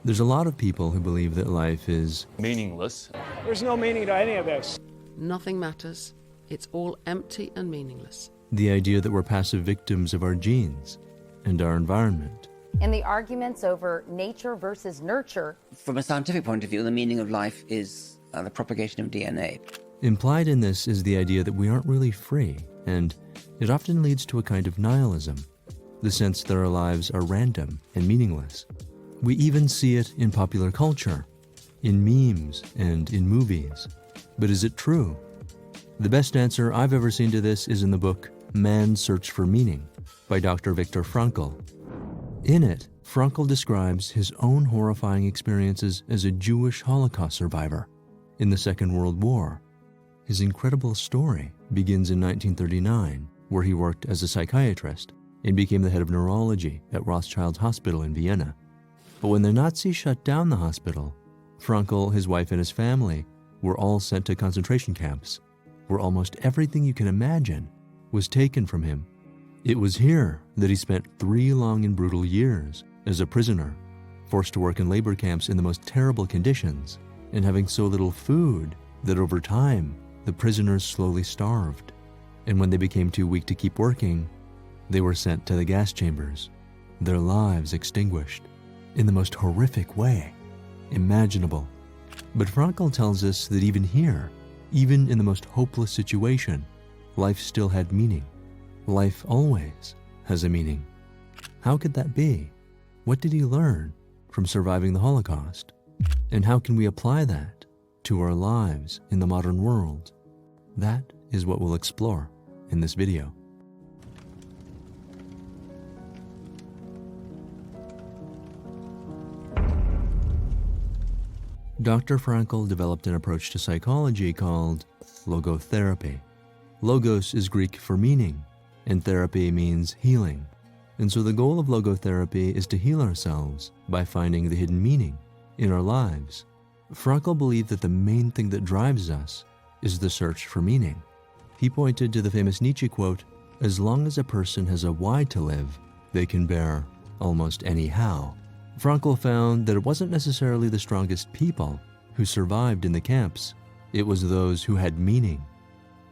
There's a lot of people who believe that life is meaningless. There's no meaning to any of this. Nothing matters. It's all empty and meaningless. the idea that we're passive victims of our genes and our environment. And the arguments over nature versus nurture. From a scientific point of view, the meaning of life is the propagation of DNA. Implied in this is the idea that we aren't really free, and it often leads to a kind of nihilism, the sense that our lives are random and meaningless. We even see it in popular culture, in memes and in movies. But is it true? The best answer I've ever seen to this is in the book Man's Search for Meaning by Dr. Viktor Frankl. In it, Frankl describes his own horrifying experiences as a Jewish Holocaust survivor in the Second World War. His incredible story begins in 1939, where he worked as a psychiatrist and became the head of neurology at Rothschild Hospital in Vienna. But when the Nazis shut down the hospital, Frankl, his wife, and his family were all sent to concentration camps, where almost everything you can imagine was taken from him. It was here that he spent 3 long and brutal years as a prisoner, forced to work in labor camps in the most terrible conditions, and having so little food that over time, the prisoners slowly starved. And when they became too weak to keep working, they were sent to the gas chambers, their lives extinguished in the most horrific way imaginable. But Frankl tells us that even here, even in the most hopeless situation, life still had meaning. Life always has a meaning. How could that be? What did he learn from surviving the Holocaust? And how can we apply that to our lives in the modern world? That is what we'll explore in this video. Dr. Frankl developed an approach to psychology called logotherapy. Logos is Greek for meaning, and therapy means healing. And so the goal of logotherapy is to heal ourselves by finding the hidden meaning in our lives. Frankl believed that the main thing that drives us is the search for meaning. He pointed to the famous Nietzsche quote, "As long as a person has a why to live, they can bear almost any how." Frankl found that it wasn't necessarily the strongest people who survived in the camps. It was those who had meaning.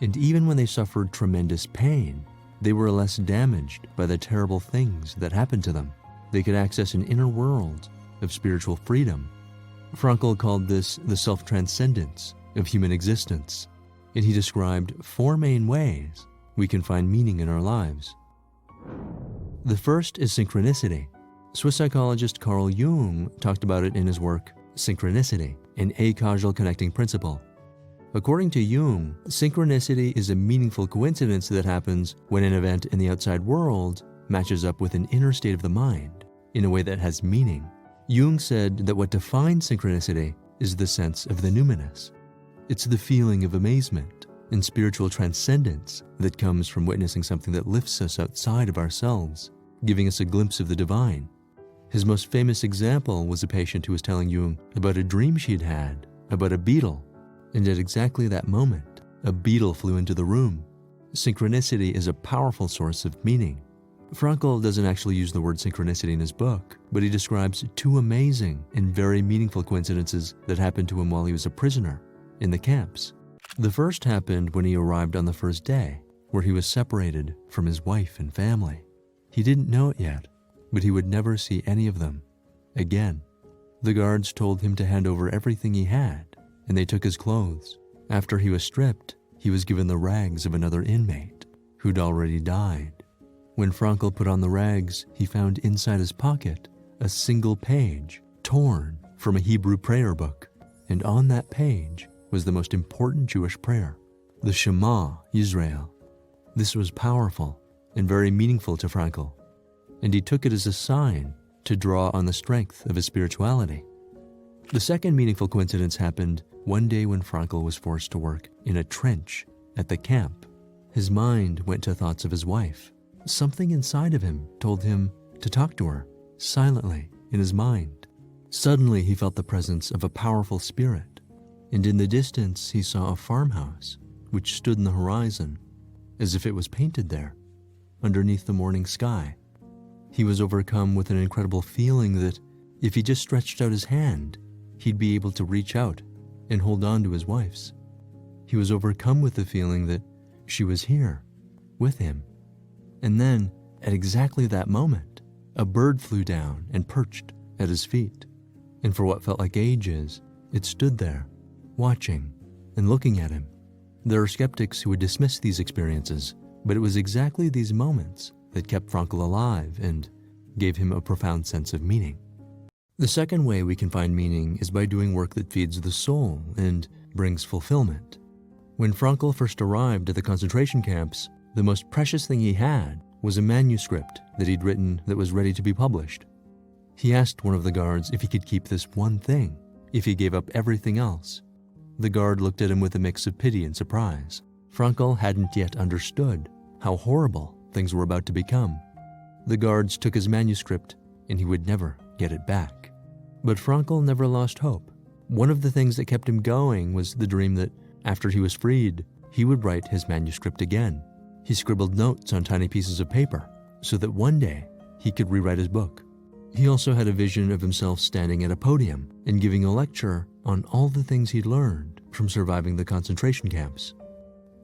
And even when they suffered tremendous pain, they were less damaged by the terrible things that happened to them. They could access an inner world of spiritual freedom. Frankl called this the self-transcendence of human existence, and he described 4 main ways we can find meaning in our lives. The first is synchronicity. Swiss psychologist Carl Jung talked about it in his work, Synchronicity, an acausal connecting principle. According to Jung, synchronicity is a meaningful coincidence that happens when an event in the outside world matches up with an inner state of the mind in a way that has meaning. Jung said that what defines synchronicity is the sense of the numinous. It's the feeling of amazement and spiritual transcendence that comes from witnessing something that lifts us outside of ourselves, giving us a glimpse of the divine. His most famous example was a patient who was telling Jung about a dream she'd had about a beetle, and at exactly that moment, a beetle flew into the room. Synchronicity is a powerful source of meaning. Frankl doesn't actually use the word synchronicity in his book, but he describes 2 amazing and very meaningful coincidences that happened to him while he was a prisoner in the camps. The first happened when he arrived on the first day, where he was separated from his wife and family. He didn't know it yet, but he would never see any of them again. The guards told him to hand over everything he had, and they took his clothes. After he was stripped, he was given the rags of another inmate who'd already died. When Frankl put on the rags, he found inside his pocket a single page torn from a Hebrew prayer book, and on that page was the most important Jewish prayer, the Shema Yisrael. This was powerful and very meaningful to Frankl, and he took it as a sign to draw on the strength of his spirituality. The second meaningful coincidence happened one day when Frankl was forced to work in a trench at the camp. His mind went to thoughts of his wife. Something inside of him told him to talk to her silently in his mind. Suddenly, he felt the presence of a powerful spirit, and in the distance, he saw a farmhouse which stood in the horizon as if it was painted there underneath the morning sky. He was overcome with an incredible feeling that if he just stretched out his hand, he'd be able to reach out and hold on to his wife's. He was overcome with the feeling that she was here, with him. And then, at exactly that moment, a bird flew down and perched at his feet. And for what felt like ages, it stood there, watching and looking at him. There are skeptics who would dismiss these experiences, but it was exactly these moments that kept Frankl alive and gave him a profound sense of meaning. The second way we can find meaning is by doing work that feeds the soul and brings fulfillment. When Frankl first arrived at the concentration camps, the most precious thing he had was a manuscript that he'd written that was ready to be published. He asked one of the guards if he could keep this one thing, if he gave up everything else. The guard looked at him with a mix of pity and surprise. Frankl hadn't yet understood how horrible things were about to become. The guards took his manuscript, and he would never get it back. But Frankl never lost hope. One of the things that kept him going was the dream that, after he was freed, he would write his manuscript again. He scribbled notes on tiny pieces of paper so that one day he could rewrite his book. He also had a vision of himself standing at a podium and giving a lecture on all the things he'd learned from surviving the concentration camps.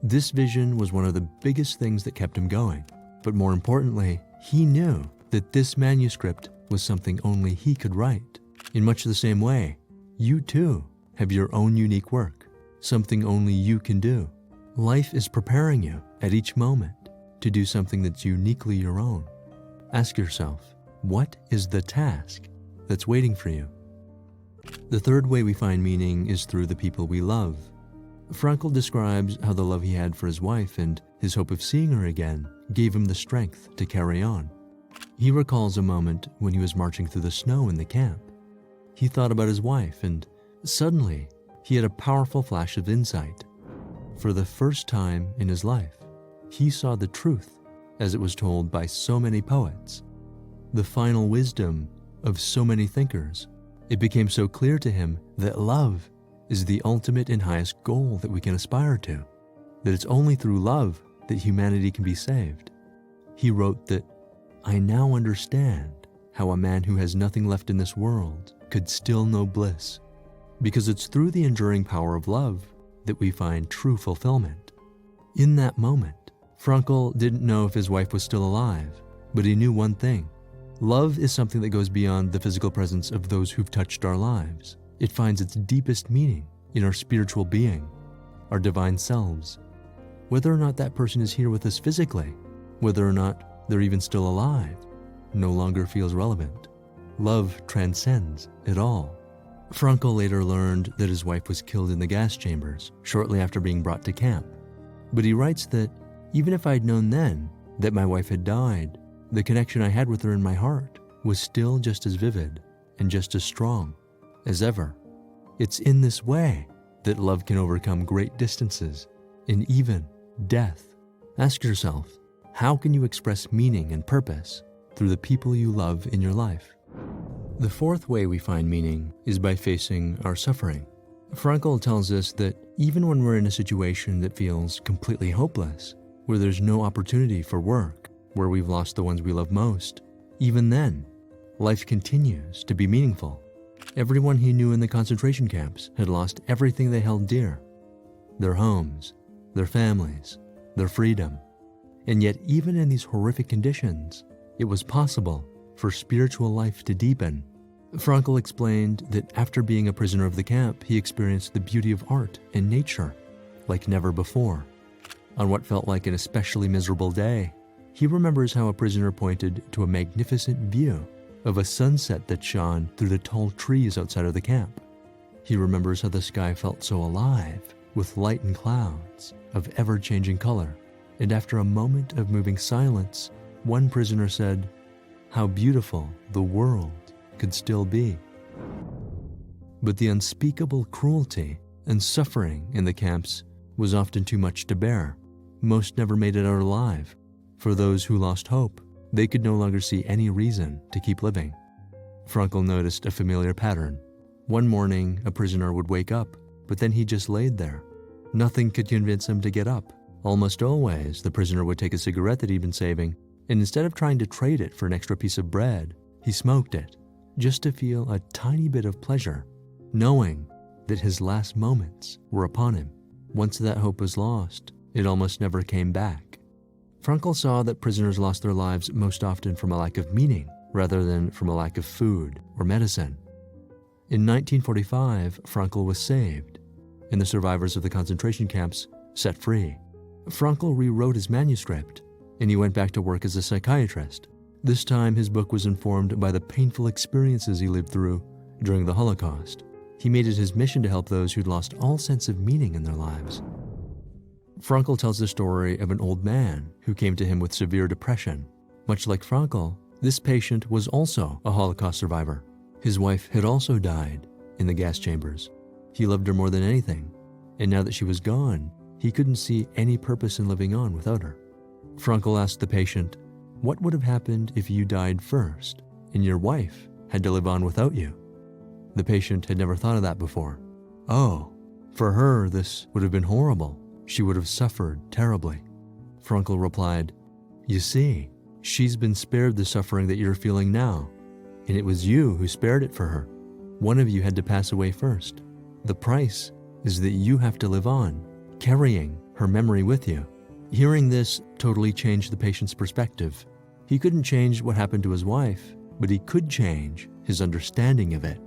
This vision was one of the biggest things that kept him going, but more importantly, he knew that this manuscript was something only he could write. In much the same way, you too have your own unique work, something only you can do. Life is preparing you at each moment to do something that's uniquely your own. Ask yourself, what is the task that's waiting for you? The third way we find meaning is through the people we love. Frankl describes how the love he had for his wife and his hope of seeing her again gave him the strength to carry on. He recalls a moment when he was marching through the snow in the camp. He thought about his wife, and suddenly he had a powerful flash of insight. For the first time in his life, he saw the truth as it was told by so many poets, the final wisdom of so many thinkers. It became so clear to him that love is the ultimate and highest goal that we can aspire to, that it's only through love that humanity can be saved. He wrote that, "I now understand how a man who has nothing left in this world could still know bliss, because it's through the enduring power of love that we find true fulfillment." In that moment, Frankl didn't know if his wife was still alive, but he knew one thing. Love is something that goes beyond the physical presence of those who've touched our lives. It finds its deepest meaning in our spiritual being, our divine selves. Whether or not that person is here with us physically, whether or not they're even still alive, no longer feels relevant. Love transcends it all. Frankl later learned that his wife was killed in the gas chambers shortly after being brought to camp. But he writes that even if I'd known then that my wife had died, the connection I had with her in my heart was still just as vivid and just as strong as ever. It's in this way that love can overcome great distances and even death. Ask yourself, how can you express meaning and purpose through the people you love in your life? The fourth way we find meaning is by facing our suffering. Frankl tells us that even when we're in a situation that feels completely hopeless, where there's no opportunity for work, where we've lost the ones we love most, even then, life continues to be meaningful. Everyone he knew in the concentration camps had lost everything they held dear: their homes, their families, their freedom. And yet, even in these horrific conditions, it was possible for spiritual life to deepen. Frankl explained that after being a prisoner of the camp, he experienced the beauty of art and nature like never before. On what felt like an especially miserable day, he remembers how a prisoner pointed to a magnificent view of a sunset that shone through the tall trees outside of the camp. He remembers how the sky felt so alive, with light and clouds of ever-changing color. And after a moment of moving silence, one prisoner said, "How beautiful the world could still be." But the unspeakable cruelty and suffering in the camps was often too much to bear. Most never made it out alive. For those who lost hope, they could no longer see any reason to keep living. Frankl noticed a familiar pattern. One morning, a prisoner would wake up, but then he just laid there. Nothing could convince him to get up. Almost always, the prisoner would take a cigarette that he'd been saving, and instead of trying to trade it for an extra piece of bread, he smoked it. just to feel a tiny bit of pleasure, knowing that his last moments were upon him. Once that hope was lost, it almost never came back. Frankl saw that prisoners lost their lives most often from a lack of meaning rather than from a lack of food or medicine. In 1945, Frankl was saved, and the survivors of the concentration camps set free. Frankl rewrote his manuscript, and he went back to work as a psychiatrist. This time, his book was informed by the painful experiences he lived through during the Holocaust. He made it his mission to help those who'd lost all sense of meaning in their lives. Frankl tells the story of an old man who came to him with severe depression. Much like Frankl, this patient was also a Holocaust survivor. His wife had also died in the gas chambers. He loved her more than anything, and now that she was gone, he couldn't see any purpose in living on without her. Frankl asked the patient, "What would have happened if you died first and your wife had to live on without you?" The patient had never thought of that before. Oh, for her this would have been horrible. She would have suffered terribly. Frankl replied, "You see, she's been spared the suffering that you're feeling now, and it was you who spared it for her. One of you had to pass away first. The price is that you have to live on, carrying her memory with you." Hearing this totally changed the patient's perspective. He couldn't change what happened to his wife, but he could change his understanding of it.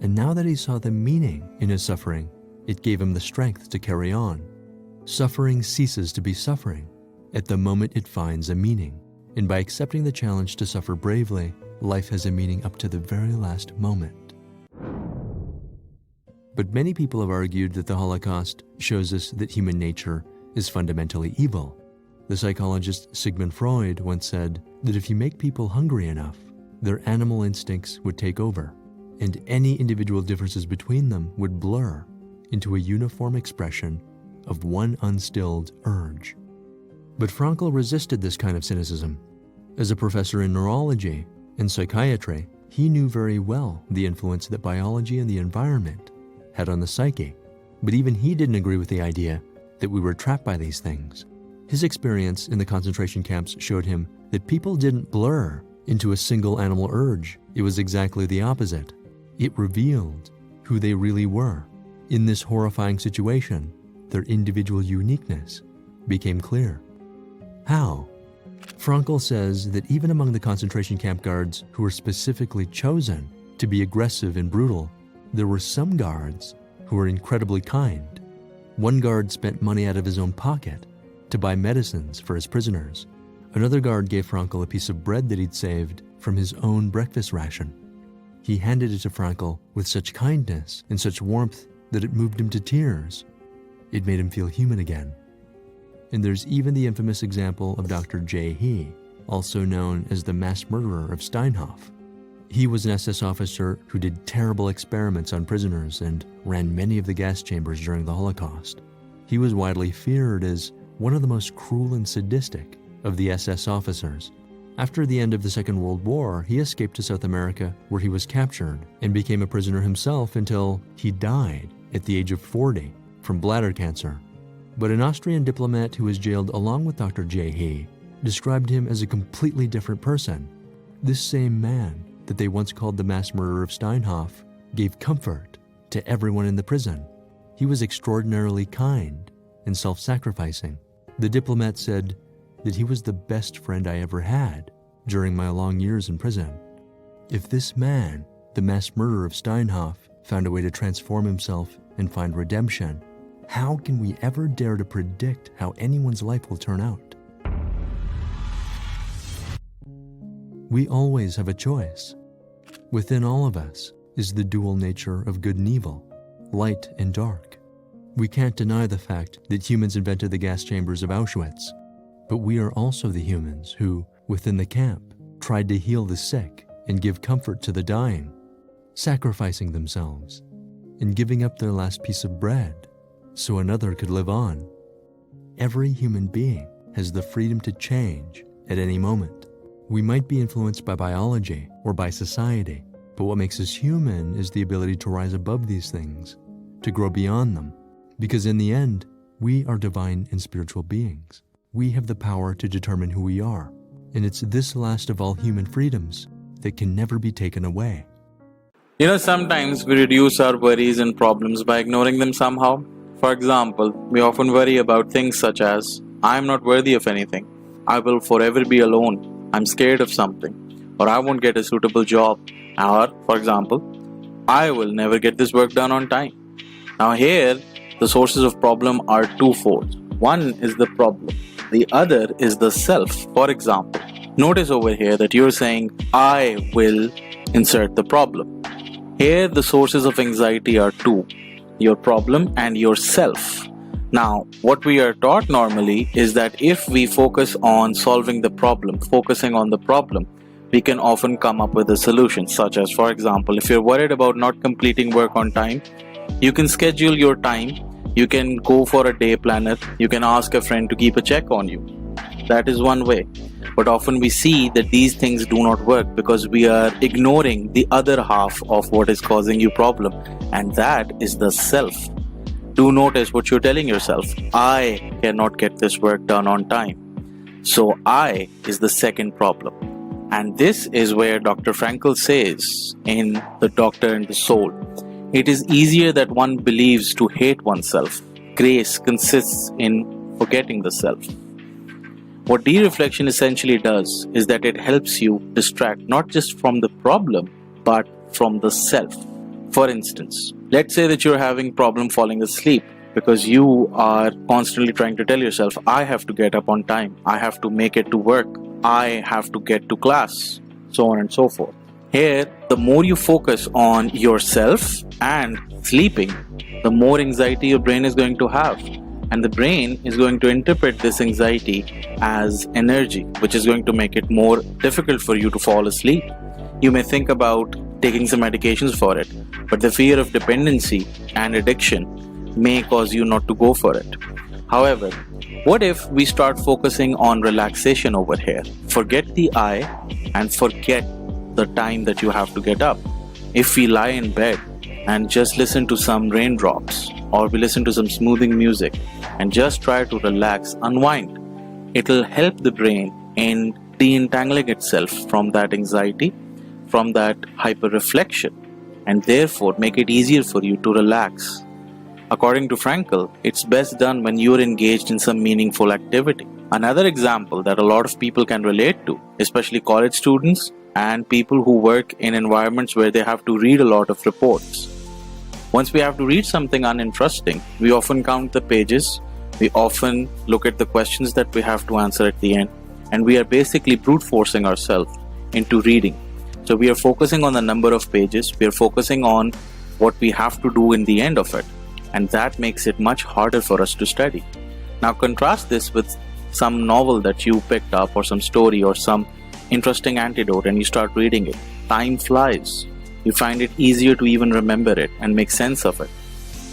And now that he saw the meaning in his suffering, it gave him the strength to carry on. Suffering ceases to be suffering at the moment it finds a meaning. And by accepting the challenge to suffer bravely, life has a meaning up to the very last moment. But many people have argued that the Holocaust shows us that human nature is fundamentally evil. The psychologist Sigmund Freud once said that if you make people hungry enough, their animal instincts would take over, and any individual differences between them would blur into a uniform expression of one unstilled urge. But Frankl resisted this kind of cynicism. As a professor in neurology and psychiatry, he knew very well the influence that biology and the environment had on the psyche. But even he didn't agree with the idea that we were trapped by these things. His experience in the concentration camps showed him that people didn't blur into a single animal urge. It was exactly the opposite. It revealed who they really were. In this horrifying situation, their individual uniqueness became clear. How? Frankl says that even among the concentration camp guards who were specifically chosen to be aggressive and brutal, there were some guards who were incredibly kind. One guard spent money out of his own pocket to buy medicines for his prisoners. Another guard gave Frankl a piece of bread that he'd saved from his own breakfast ration. He handed it to Frankl with such kindness and such warmth that it moved him to tears. It made him feel human again. And there's even the infamous example of Dr. J. He, also known as the mass murderer of Steinhoff. He was an SS officer who did terrible experiments on prisoners and ran many of the gas chambers during the Holocaust. He was widely feared as one of the most cruel and sadistic of the SS officers. After the end of the Second World War, he escaped to South America, where he was captured and became a prisoner himself until he died at the age of 40 from bladder cancer. But an Austrian diplomat who was jailed along with Dr. J. He described him as a completely different person. This same man that they once called the mass murderer of Steinhoff gave comfort to everyone in the prison. He was extraordinarily kind and self-sacrificing. The diplomat said that he was the best friend I ever had during my long years in prison. If this man, the mass murderer of Steinhoff, found a way to transform himself and find redemption, how can we ever dare to predict how anyone's life will turn out? We always have a choice. Within all of us is the dual nature of good and evil, light and dark. We can't deny the fact that humans invented the gas chambers of Auschwitz, but we are also the humans who, within the camp, tried to heal the sick and give comfort to the dying, sacrificing themselves and giving up their last piece of bread so another could live on. Every human being has the freedom to change at any moment. We might be influenced by biology or by society, but what makes us human is the ability to rise above these things, to grow beyond them, because in the end, we are divine and spiritual beings. We have the power to determine who we are, and it's this last of all human freedoms that can never be taken away. Sometimes we reduce our worries and problems by ignoring them somehow. For example, we often worry about things such as, I am not worthy of anything, I will forever be alone, I'm scared of something, or I won't get a suitable job, or, for example, I will never get this work done on time. Now here, the sources of problem are twofold. One is the problem, the other is the self. For example, notice over here that you're saying, I will insert the problem. Here, the sources of anxiety are two, your problem and yourself. Now, what we are taught normally is that if we focus on solving the problem, focusing on the problem, we can often come up with a solution, such as, for example, if you're worried about not completing work on time, you can schedule your time, you can go for a day planner, you can ask a friend to keep a check on you. That is one way. But often we see that these things do not work because we are ignoring the other half of what is causing you problem, and that is the self. Do notice what you're telling yourself. I cannot get this work done on time. So I is the second problem. And this is where Dr. Frankl says in The Doctor and the Soul, it is easier that one believes to hate oneself. Grace consists in forgetting the self. What de-reflection essentially does is that it helps you distract not just from the problem, but from the self. For instance, let's say that you're having problem falling asleep because you are constantly trying to tell yourself, I have to get up on time, I have to make it to work, I have to get to class, so on and so forth. Here, the more you focus on yourself and sleeping, the more anxiety your brain is going to have. And the brain is going to interpret this anxiety as energy, which is going to make it more difficult for you to fall asleep. You may think about taking some medications for it, but the fear of dependency and addiction may cause you not to go for it. However, what if we start focusing on relaxation over here? Forget the I and forget the time that you have to get up. If we lie in bed and just listen to some raindrops, or we listen to some smoothing music and just try to relax, unwind, it'll help the brain in de-entangling itself from that anxiety, from that hyper-reflection, and therefore make it easier for you to relax. According to Frankl, it's best done when you're engaged in some meaningful activity. Another example that a lot of people can relate to, especially college students and people who work in environments where they have to read a lot of reports. Once we have to read something uninteresting, we often count the pages, we often look at the questions that we have to answer at the end, and we are basically brute forcing ourselves into reading. So we are focusing on the number of pages, we are focusing on what we have to do in the end of it, and that makes it much harder for us to study. Now contrast this with some novel that you picked up, or some story, or some interesting anecdote, and you start reading it. Time flies. You find it easier to even remember it and make sense of it.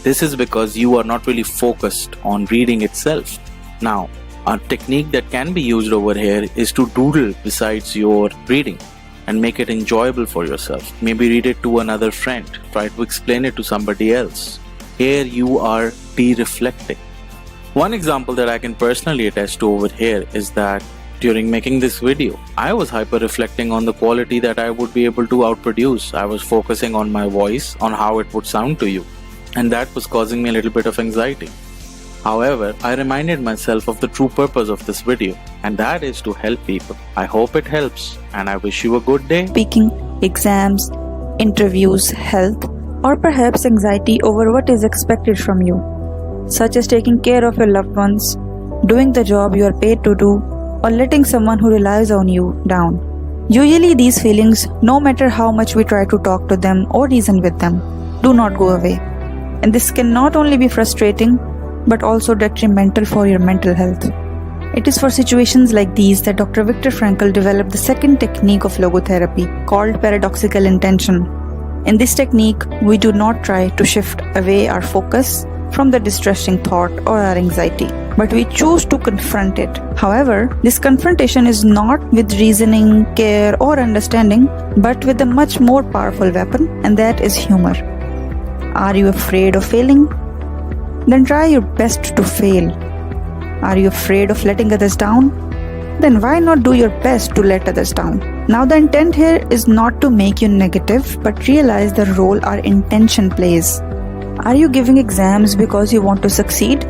This is because you are not really focused on reading itself. Now, a technique that can be used over here is to doodle besides your reading and make it enjoyable for yourself. Maybe read it to another friend. Try to explain it to somebody else. Here you are de-reflecting. One example that I can personally attest to over here is that during making this video, I was hyper-reflecting on the quality that I would be able to outproduce. I was focusing on my voice, on how it would sound to you, and that was causing me a little bit of anxiety. However, I reminded myself of the true purpose of this video, and that is to help people. I hope it helps, and I wish you a good day. Speaking, exams, interviews, health, or perhaps anxiety over what is expected from you, such as taking care of your loved ones, doing the job you are paid to do, or letting someone who relies on you down. Usually these feelings, no matter how much we try to talk to them or reason with them, do not go away. And this can not only be frustrating, but also detrimental for your mental health. It is for situations like these that Dr. Viktor Frankl developed the second technique of logotherapy, called paradoxical intention. In this technique, we do not try to shift away our focus from the distressing thought or our anxiety, but we choose to confront it. However, this confrontation is not with reasoning, care, or understanding, but with a much more powerful weapon, and that is humor. Are you afraid of failing? Then try your best to fail. Are you afraid of letting others down? Then why not do your best to let others down? Now the intent here is not to make you negative, but realize the role our intention plays. Are you giving exams because you want to succeed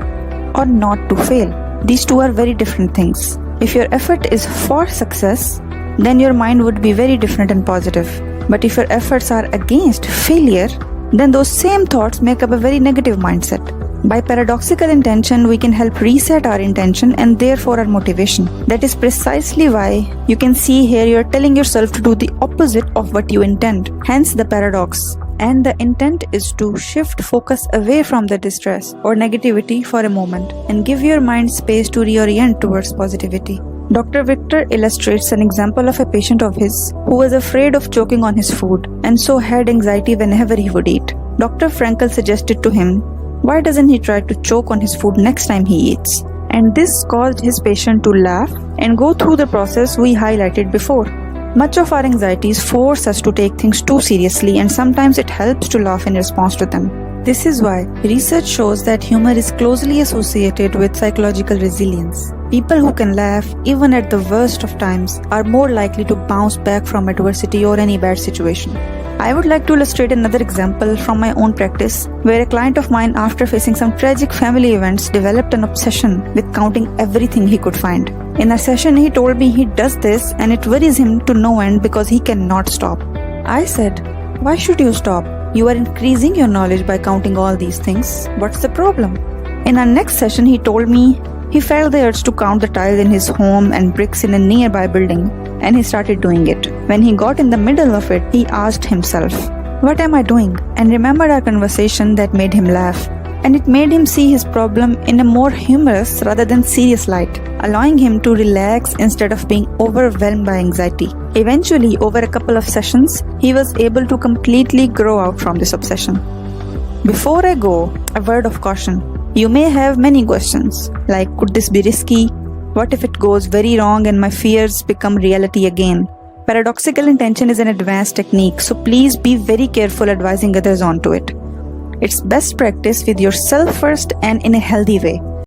or not to fail? These two are very different things. If your effort is for success, then your mind would be very different and positive. But if your efforts are against failure, then those same thoughts make up a very negative mindset. By paradoxical intention, we can help reset our intention and therefore our motivation. That is precisely why you can see here you are telling yourself to do the opposite of what you intend. Hence the paradox. And the intent is to shift focus away from the distress or negativity for a moment and give your mind space to reorient towards positivity. Dr. Victor illustrates an example of a patient of his who was afraid of choking on his food and so had anxiety whenever he would eat. Dr. Frankl suggested to him, why doesn't he try to choke on his food next time he eats? And this caused his patient to laugh and go through the process we highlighted before. Much of our anxieties force us to take things too seriously, and sometimes it helps to laugh in response to them. This is why research shows that humor is closely associated with psychological resilience. People who can laugh, even at the worst of times, are more likely to bounce back from adversity or any bad situation. I would like to illustrate another example from my own practice, where a client of mine, after facing some tragic family events, developed an obsession with counting everything he could find. In a session, he told me he does this and it worries him to no end because he cannot stop. I said, why should you stop? You are increasing your knowledge by counting all these things. What's the problem? In our next session, he told me he felt the urge to count the tiles in his home and bricks in a nearby building, and he started doing it. When he got in the middle of it, he asked himself, what am I doing? And remembered our conversation that made him laugh. And it made him see his problem in a more humorous rather than serious light, allowing him to relax instead of being overwhelmed by anxiety. Eventually, over a couple of sessions, he was able to completely grow out from this obsession. Before I go, a word of caution. You may have many questions, like could this be risky? What if it goes very wrong and my fears become reality again? Paradoxical intention is an advanced technique, so please be very careful advising others onto it. It's best practice with yourself first and in a healthy way.